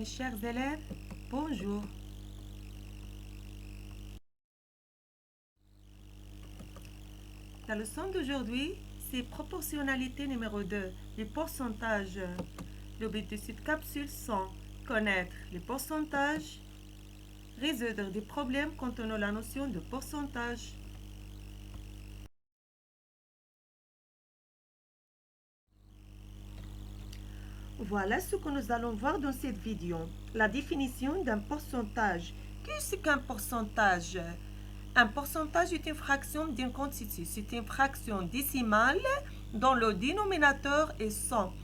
Mes chers élèves, bonjour. La leçon d'aujourd'hui, c'est proportionnalité numéro 2, les pourcentages. Le but de cette capsule sont connaître les pourcentages, résoudre des problèmes contenant la notion de pourcentage. Voilà ce que nous allons voir dans cette vidéo. La définition d'un pourcentage. Qu'est-ce qu'un pourcentage? Un pourcentage est une fraction d'une quantité. C'est une fraction décimale dont le dénominateur est 100.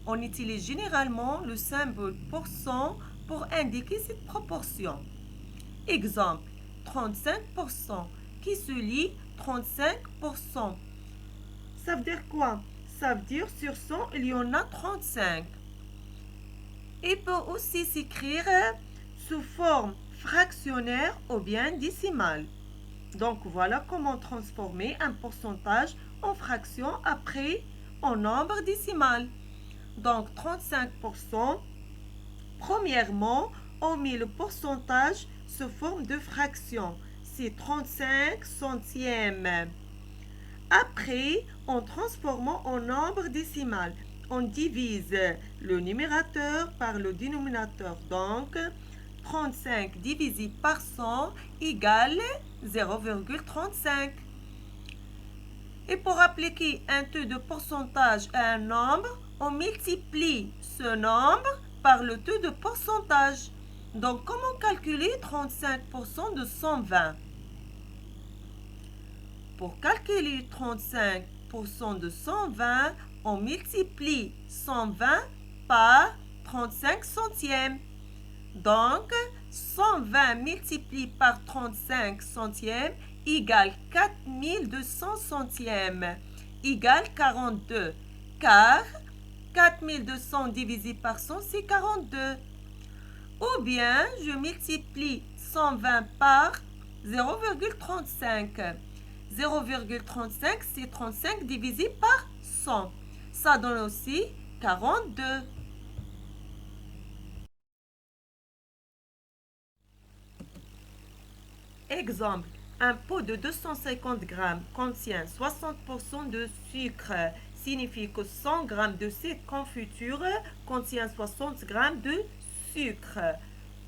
On utilise généralement le symbole % pour indiquer cette proportion. Exemple, 35% qui se lit 35%. Ça veut dire quoi? Ça veut dire sur 100, il y en a 35. Il peut aussi s'écrire sous forme fractionnaire ou bien décimale. Donc voilà comment transformer un pourcentage en fraction après en nombre décimal. Donc 35%, premièrement, on met le pourcentage sous forme de fraction. C'est 35 centièmes. Après, en transformant en nombre décimal, on divise le numérateur par le dénominateur. Donc, 35 divisé par 100 égale 0,35. Et pour appliquer un taux de pourcentage à un nombre, on multiplie ce nombre par le taux de pourcentage. Donc, comment calculer 35% de 120? Pour calculer 35% de 120, on multiplie 120 par 35 centièmes. Donc, 120 multiplié par 35 centièmes égale 4200 centièmes, égale 42. Car 4200 divisé par 100, c'est 42. Ou bien, je multiplie 120 par 0,35. 0,35, c'est 35 divisé par 100. Ça donne aussi 42. Exemple, un pot de 250 grammes contient 60% de sucre. Signifie que 100 grammes de cette confiture contient 60 grammes de sucre.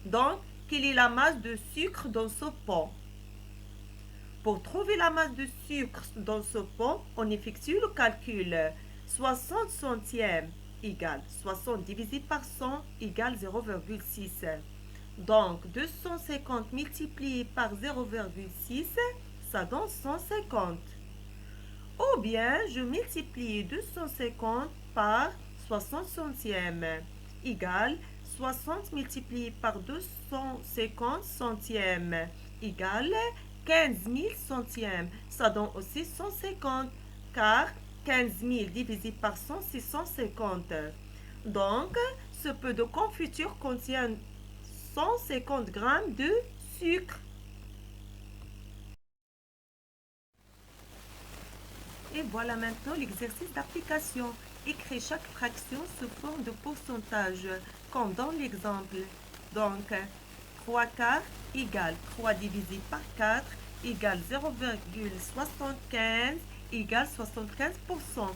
Donc, quelle est la masse de sucre dans ce pot? Pour trouver la masse de sucre dans ce pot, on effectue le calcul. 60 centièmes égale 60 divisé par 100 égale 0,6. Donc, 250 multiplié par 0,6, ça donne 150. Ou bien, je multiplie 250 par 60 centièmes égale 60 multiplié par 250 centièmes égale 15 000 centièmes. Ça donne aussi 150 car 15 000 divisé par 100, c'est 150. Donc, ce peu de confiture contient 150 grammes de sucre. Et voilà maintenant l'exercice d'application. Écris chaque fraction sous forme de pourcentage, comme dans l'exemple. Donc, 3 quarts égale 3 divisé par 4 égale 0,75 égale 75%.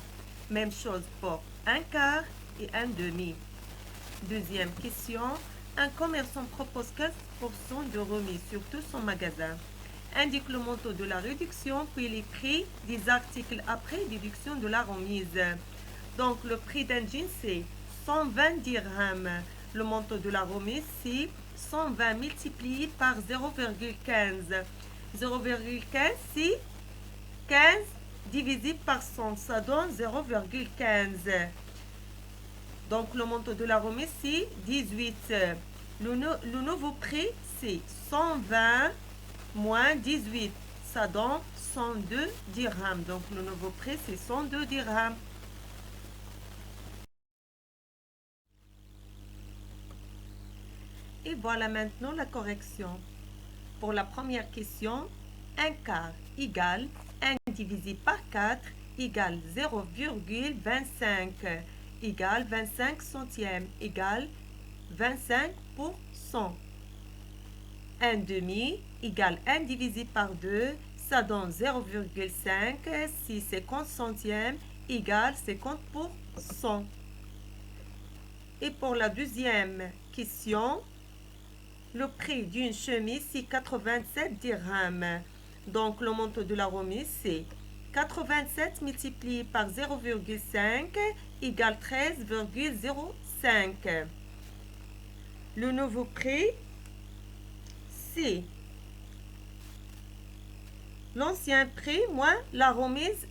Même chose pour 1 quart et 1 demi. Deuxième question. Un commerçant propose 15% de remise sur tout son magasin. Indique le montant de la réduction puis les prix des articles après déduction de la remise. Donc le prix d'un jean c'est 120 dirhams. Le montant de la remise c'est 120 multiplié par 0,15. 0,15 c'est 15 divisé par 100, ça donne 0,15. Donc le montant de la remise c'est 18. Le nouveau prix c'est 120 moins 18. Ça donne 102 dirhams. Donc le nouveau prix c'est 102 dirhams. Et voilà maintenant la correction. Pour la première question, 1 quart égale 1 divisé par 4 égale 0,25 égale 25 centièmes égale 25%. 1 demi égale 1 divisé par 2, ça donne 0,5. Si 50 centièmes égale 50%. Et pour la deuxième question, le prix d'une chemise, c'est 87 dirhams. Donc, le montant de la remise, c'est 87 multiplié par 0,5 égale 13,05. Le nouveau prix, c'est l'ancien prix moins la remise.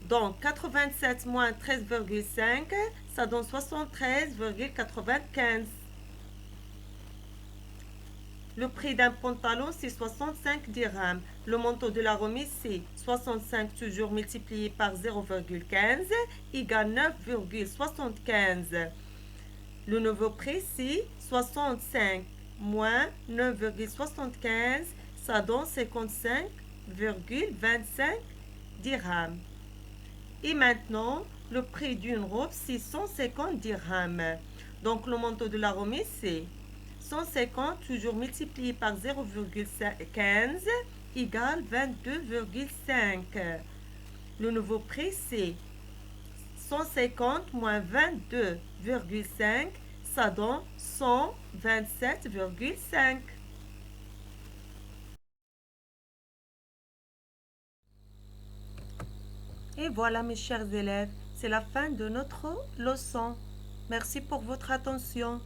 Donc, 87 moins 13,5, ça donne 73,95. Le prix d'un pantalon, c'est 65 dirhams. Le montant de la remise, c'est 65 toujours multiplié par 0,15 égale 9,75. Le nouveau prix, c'est 65 moins 9,75, ça donne 55,25 dirhams. Et maintenant, le prix d'une robe, c'est 150 dirhams. Donc, le montant de la remise, c'est 150 toujours multiplié par 0,15 égale 22,5. Le nouveau prix, c'est 150 moins 22,5, ça donne 127,5. Et voilà mes chers élèves, c'est la fin de notre leçon. Merci pour votre attention.